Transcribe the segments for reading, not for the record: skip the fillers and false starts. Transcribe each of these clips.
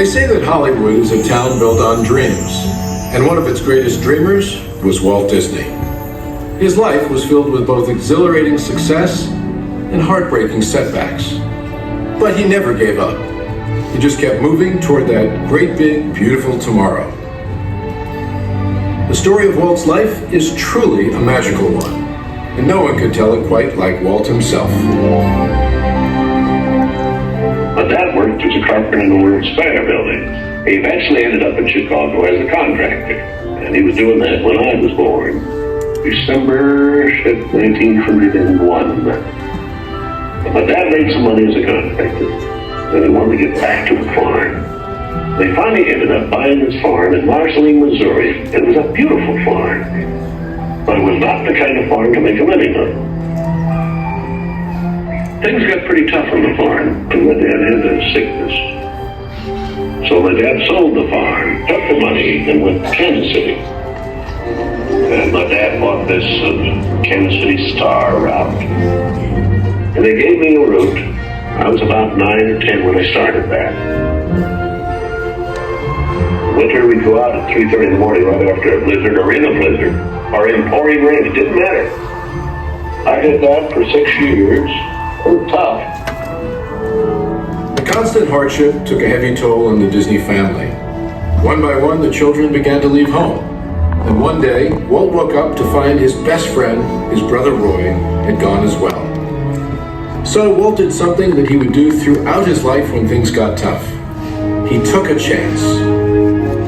say that Hollywood is a town built on dreams, and one of its greatest dreamers was Walt Disney. His life was filled with both exhilarating success and heartbreaking setbacks. But he never gave up. He just kept moving toward that great big, beautiful tomorrow. The story of Walt's life is truly a magical one, and no one could tell it quite like Walt himself. My dad worked as a carpenter in the World's Fair building. He eventually ended up in Chicago as a contractor, and he was doing that when I was born, December 1901. But my dad made some money as a contractor, and he wanted to get back to the farm. They finally ended up buying this farm in Marceline, Missouri. It was a beautiful farm, but it was not the kind of farm to make a living on. Things got pretty tough on the farm, and my dad had a sickness. So my dad sold the farm, took the money, and went to Kansas City. And my dad bought this Kansas City Star route. And they gave me a route. I was about 9 or 10 when I started that. Winter, we'd go out at 3:30 in the morning right after a blizzard, or in a blizzard, or in pouring rain. It didn't matter. I did that for 6 years. It was tough. The constant hardship took a heavy toll on the Disney family. One by one, the children began to leave home. And one day, Walt woke up to find his best friend, his brother Roy, had gone as well. So Walt did something that he would do throughout his life when things got tough. He took a chance.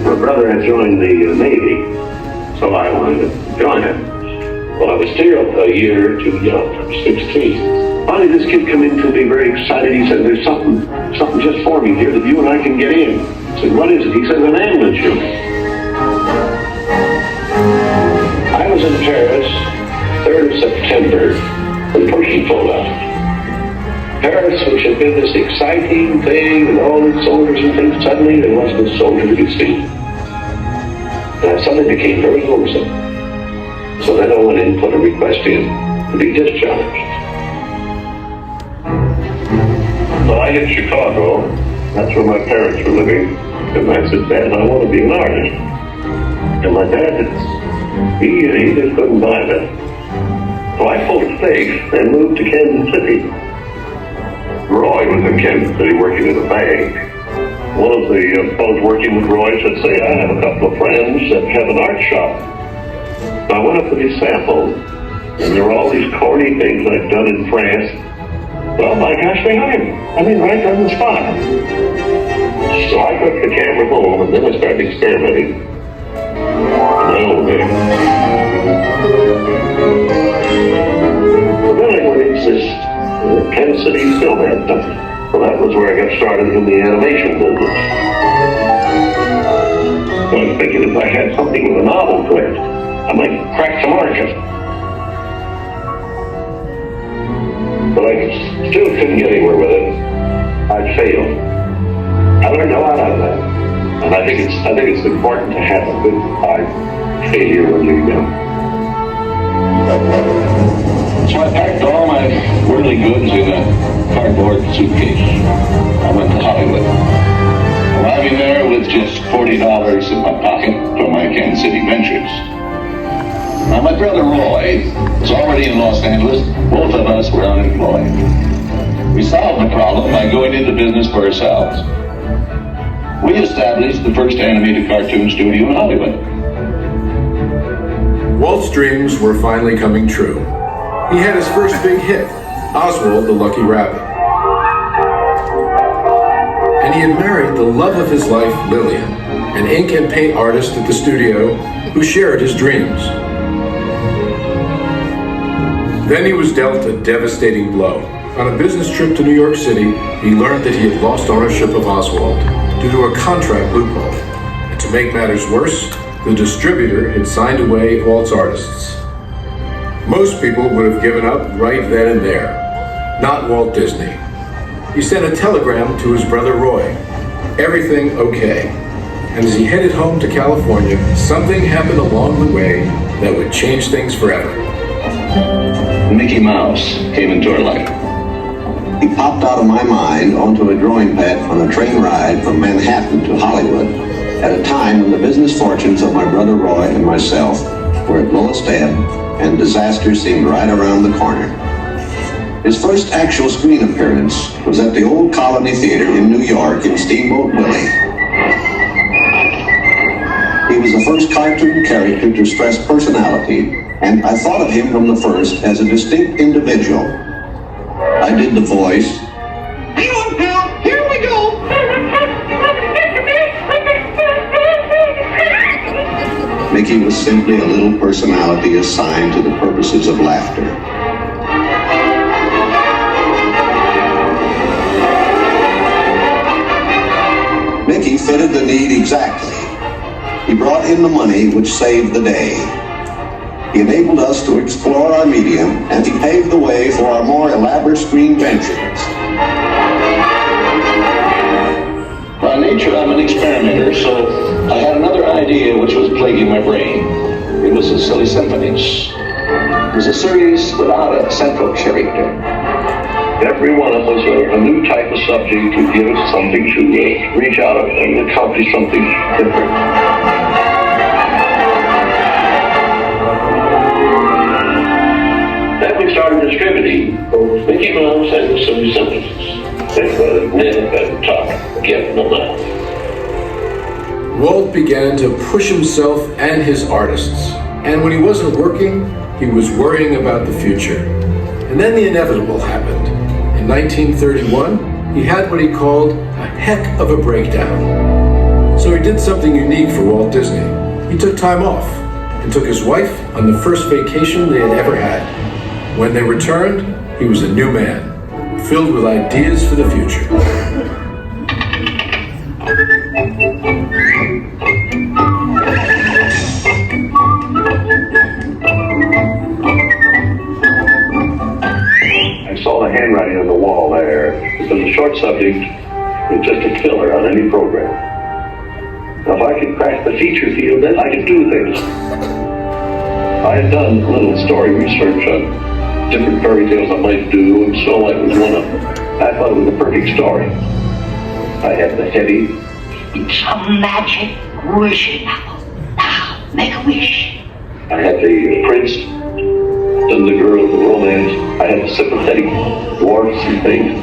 My brother had joined the Navy, so I wanted to join him. Well, I was still a year too young. I was 16. Finally, this kid came in to me very excited. He said, "There's something just forming here that you and I can get in." I said, "What is it?" He said, "An ambulance unit." I was in Paris, 3rd of September, when Pershing pulled out. Paris, which had been this exciting thing with all these soldiers and things, suddenly there wasn't a soldier to be seen. And I suddenly became very lonesome. So then I went in and put a request in to be discharged. So I hit Chicago. That's where my parents were living. And I said, "Dad, I want to be an artist." And my dad, he just couldn't buy that. So I pulled a stake and moved to Kansas City. Roy was in Kansas City working at a bank. One of the fellows working with Roy said, "Say, I have a couple of friends that have an art shop." So I went up with these samples, and there were all these corny things I'd done in France. Well, my gosh, they hired me. I mean, right on the spot. So I took the camera home, and then I started experimenting in my own way. So then I went into this Kansas City film ad. Well, that was where I got started in the animation business. So I was thinking if I had something with a novel twist, I might crack the market. But I still couldn't get anywhere with it. I'd failed. I learned a lot out of that. And I think it's important to have a good failure when you're young. So I packed all my worldly goods in a cardboard suitcase. I went to Hollywood. Arriving there with just $40 in my pocket from my Kansas City ventures. Now, my brother Roy was already in Los Angeles. Both of us were unemployed. We solved the problem by going into business for ourselves. We established the first animated cartoon studio in Hollywood. Walt's dreams were finally coming true. He had his first big hit, Oswald the Lucky Rabbit. And he had married the love of his life, Lillian, an ink and paint artist at the studio who shared his dreams. Then he was dealt a devastating blow. On a business trip to New York City, he learned that he had lost ownership of Oswald due to a contract loophole. And to make matters worse, the distributor had signed away Walt's artists. Most people would have given up right then and there. Not Walt Disney. He sent a telegram to his brother Roy. Everything okay. And as he headed home to California, something happened along the way that would change things forever. Mickey Mouse came into our life. He popped out of my mind onto a drawing pad on a train ride from Manhattan to Hollywood at a time when the business fortunes of my brother Roy and myself were at lowest ebb and disaster seemed right around the corner. His first actual screen appearance was at the Old Colony Theater in New York in Steamboat Willie. He was the first cartoon character to stress personality, and I thought of him from the first as a distinct individual. I did the voice. Hang on, pal, here we go. Mickey was simply a little personality assigned to the purposes of laughter. Mickey fitted the need exactly. He brought in the money which saved the day. He enabled us to explore our medium, and he paved the way for our more elaborate screen ventures. By nature, I'm an experimenter, so I had another idea which was plaguing my brain. It was the Silly Symphonies. It was a series without a central character. Every one of us a new type of subject to give us something to reach out and accomplish something different. Then we started distributing both Mickey Mouse and the Silly Symphonies. That's why the men at the top getting them out. Walt began to push himself and his artists. And when he wasn't working, he was worrying about the future. And then the inevitable happened. In 1931, he had what he called a heck of a breakdown. So he did something unique for Walt Disney. He took time off and took his wife on the first vacation they had ever had. When they returned, he was a new man, filled with ideas for the future. I saw the handwriting on the wall there. It was a short subject. It was just a filler on any program. Now, if I could crack the feature field, then I could do things. I had done a little story research on different fairy tales I might do, and Snow White was one of them. I thought it was a perfect story. I had the heavy. It's a magic wishing apple. Now, make a wish. I had the prince and the girl, the romance. I had the sympathetic dwarfs and things.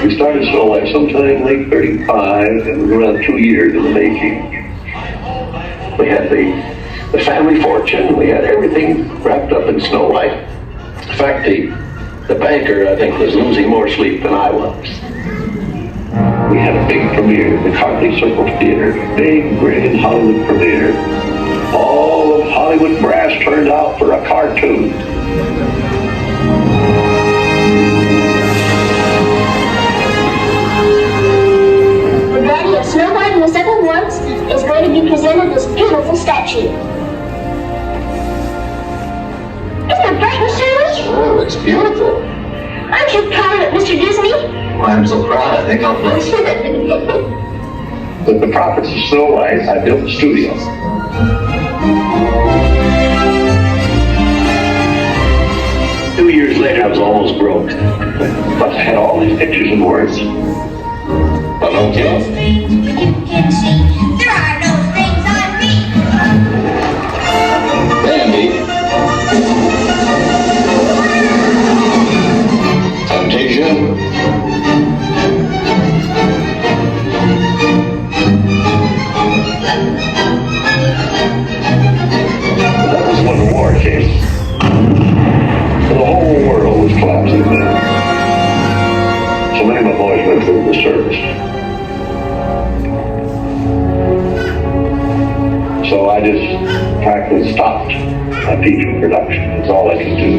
We started Snow White sometime late 35, and it was around 2 years in the making. We had the family fortune. We had everything wrapped up in Snow White. In fact, the banker, I think, was losing more sleep than I was. We had a big premiere, the Cartley Circle Theater, big, grand Hollywood premiere. All of Hollywood brass turned out for a cartoon. The body of Snow White and the Seven Dwarfs is going to be presented this beautiful statue. Isn't it bright, Mr. Lewis? Oh, it's beautiful. Aren't you proud of it, Mr. Disney? Well, I'm so proud, I think I'll blush. With the profits of Snow White, I built a studio. 2 years later, I was almost broke. But I had all these pictures and words. But okay. You can see there are no strings on me. Bambi. Fantasia. That was when the war came. The whole world was collapsing then. So many of my boys went through the service. So I just practically stopped my teaching production. That's all I could do.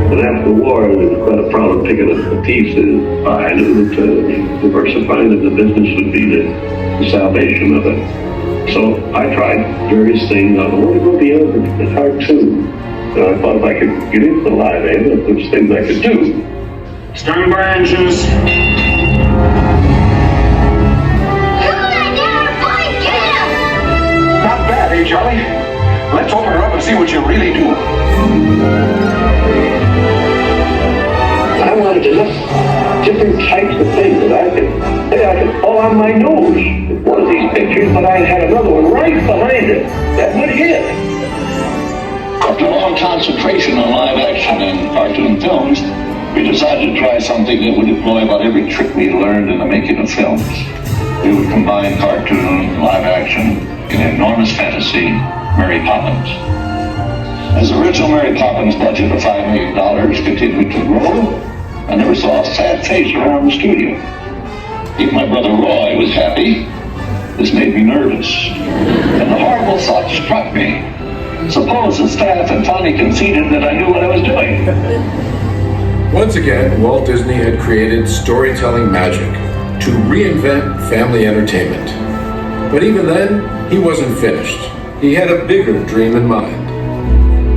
But after the war, I was quite proud of picking up the pieces. I knew that diversifying in the business would be the salvation of it. So I tried various things. I wanted to go beyond the cartoon. And I thought if I could get into the live aid, there's things I could do. Stem branches. Not bad, eh, Charlie? Let's open her up and see what you really do. there's enough different types of things that I could fall on my nose with one of these pictures, but I had another one right behind it that would hit. After a long concentration on live action and cartoon films, we decided to try something that would employ about every trick we learned in the making of films. We would combine cartoon and live action in an enormous fantasy, Mary Poppins. As the original Mary Poppins budget of $5 million continued to grow, I never saw a sad face around the studio. Even my brother Roy was happy. This made me nervous. And the horrible thought struck me. Suppose the staff had finally conceded that I knew what I was doing. Once again, Walt Disney had created storytelling magic to reinvent family entertainment. But even then, he wasn't finished. He had a bigger dream in mind.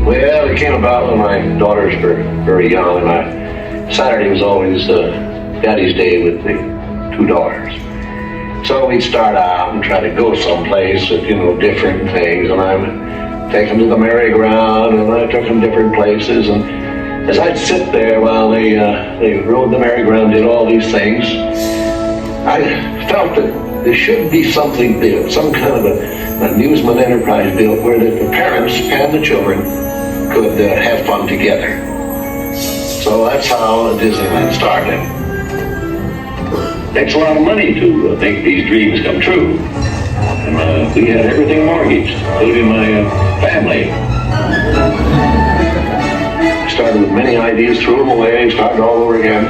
Well, it came about when my daughters were very young, and Saturday was always Daddy's Day with the two daughters. So we'd start out and try to go someplace with, different things, and I would take them to the merry-go-round, and I took them different places, and as I'd sit there while they rode the merry-go-round, did all these things, I felt that there should be something built, some kind of an amusement enterprise built where the parents and the children could have fun together. So that's how Disneyland started. Takes a lot of money to make these dreams come true. And we had everything mortgaged, including my family. Started with many ideas, threw them away, started all over again.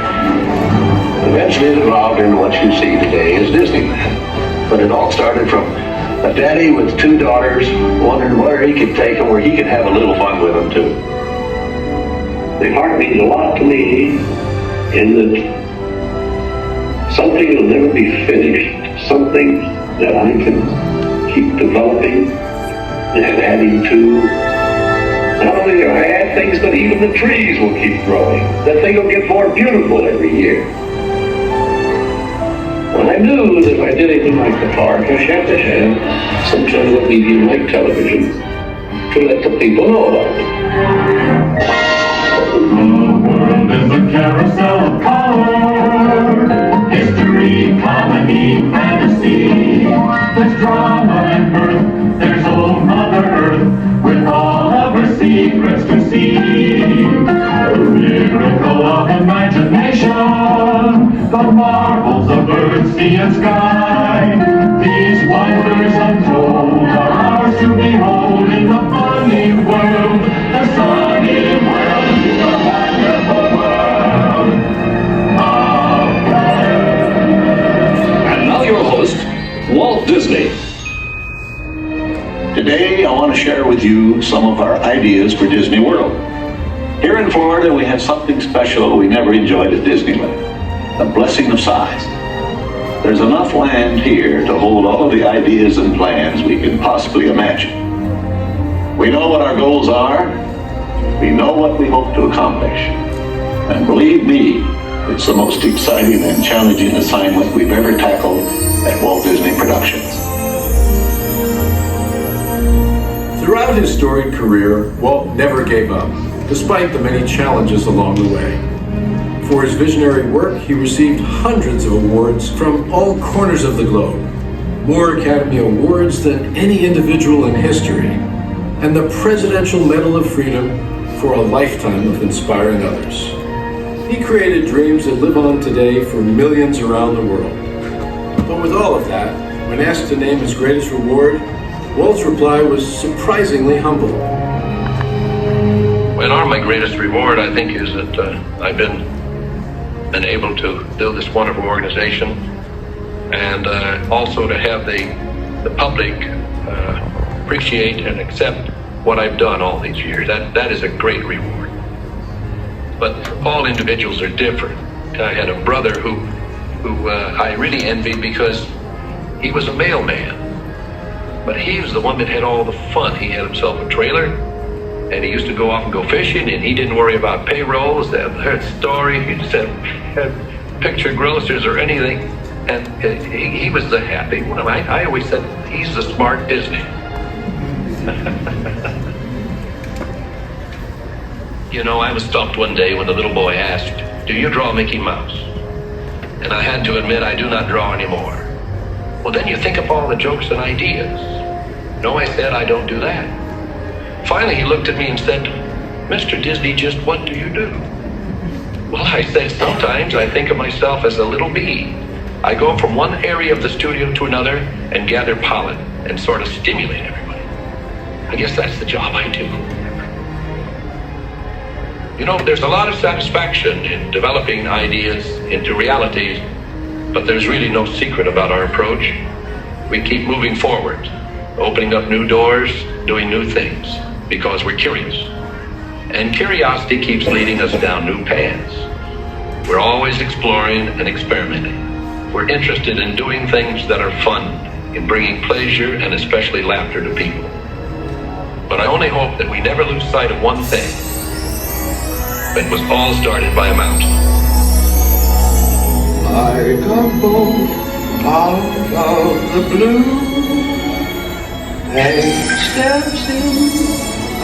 Eventually it evolved into what you see today as Disneyland. But it all started from a daddy with two daughters wondering where he could take them, where he could have a little fun with them too. The heart means a lot to me in that something will never be finished, something that I can keep developing and adding to. Not only do I add things, but even the trees will keep growing. That thing will get more beautiful every year. Well, I knew that if I did anything like the park, I had to have some kind of a medium like television to let the people know about it. The world is a carousel of color, history, comedy, fantasy. There's drama and mirth, there's old Mother Earth, with all of her secrets to see. A miracle of imagination, the marvels of earth, sea, and sky. These wonders untold are ours to behold in the funny world, the sunny world, the wonderful world of And now your host, Walt Disney. Today, I want to share with you some of our ideas for Disney World. Here in Florida, we have something special we never enjoyed at Disneyland, the blessing of size. There's enough land here to hold all of the ideas and plans we can possibly imagine. We know what our goals are, we know what we hope to accomplish, and believe me, it's the most exciting and challenging assignment we've ever tackled at Walt Disney Productions. Throughout his storied career, Walt never gave up, despite the many challenges along the way. For his visionary work, he received hundreds of awards from all corners of the globe, more Academy Awards than any individual in history, and the Presidential Medal of Freedom for a lifetime of inspiring others. He created dreams that live on today for millions around the world. But with all of that, when asked to name his greatest reward, Walt's reply was surprisingly humble. Well, my greatest reward, I think, is that I've been able to build this wonderful organization, and also to have the public appreciate and accept what I've done all these years. That is a great reward. But all individuals are different. I had a brother who I really envied because he was a mailman. But he was the one that had all the fun. He had himself a trailer, and he used to go off and go fishing, and he didn't worry about payrolls, that story, he just had picture grocers or anything, and he was the happy one. I always said, he's the smart Disney. You know, I was stumped one day when the little boy asked, "Do you draw Mickey Mouse?" And I had to admit I do not draw anymore. "Well, then you think up all the jokes and ideas." "No," I said, "I don't do that." Finally, he looked at me and said, "Mr. Disney, just what do you do?" Well, I said, "Sometimes I think of myself as a little bee. I go from one area of the studio to another and gather pollen and sort of stimulate everybody. I guess that's the job I do." You know, there's a lot of satisfaction in developing ideas into realities, but there's really no secret about our approach. We keep moving forward, opening up new doors, doing new things, because we're curious. And curiosity keeps leading us down new paths. We're always exploring and experimenting. We're interested in doing things that are fun, in bringing pleasure and especially laughter to people. But I only hope that we never lose sight of one thing. It was all started by a mountain. Like a boat out of the blue, fate steps in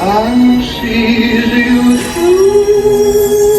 and sees you through.